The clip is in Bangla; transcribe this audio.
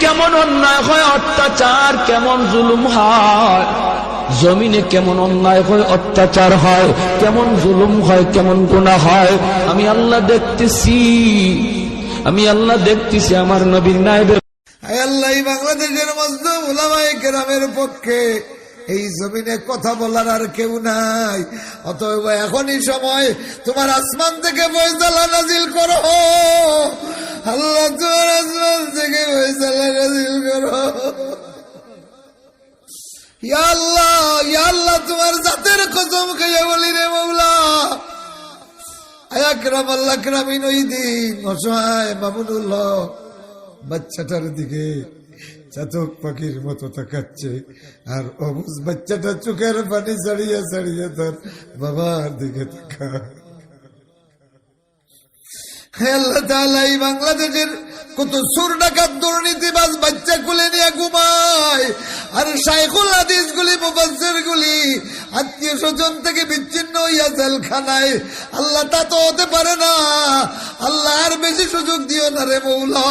কেমন অন্যায় হয়, অত্যাচার কেমন জুলুম হয়, জমিনে কেমন অন্যায় হয়, অত্যাচার হয়, কেমন জুলুম হয়, কেমন গুনাহ হয়, আমি আল্লাহ দেখতেছি, আমি আল্লাহ দেখতেছি। আমার নবীর নায়েবের আল্লাহ বাংলাদেশের মজলুম উলামায়ে কেরামের পক্ষে এই জমিনে কথা বলার আর কেউ নাই। অতএব এখনই সময়, তোমার আসমান থেকে ফয়সালা নাজিল করো আল্লাহ, তোমার আসমান থেকে ফয়সালা নাজিল করো। ইয়া আল্লাহ, ইয়া আল্লাহ, তোমার জাতের কসম খেয়ে বলি রে মওলা, আকরাম আল্লাহ আকরামিন ওই দিন অসহায় মামুনুল হক বাচ্চাটার দিকে চাতক পাখির মতো তাকাচ্ছে, আর অবুজ বাচ্চাটা চোখের পানি ছাড়িয়ে ছাড়িয়ে তার বাবার দিকে তাকায়। আল্লাহ তাআলা এই বাংলাদেশের কত চোর ডাকাত দুর্নীতিবাজ বাচ্চা কুলে নিয়ে ঘুমায়, আর শাইখুল হাদিস গুলি মুফাসসির গুলি আত্মীয় স্বজন থেকে বিচ্ছিন্ন হইয়া জেলখানায়। আল্লাহ তা তো হতে পারে না, আল্লাহ আর বেশি সুযোগ দিও না রে মওলা।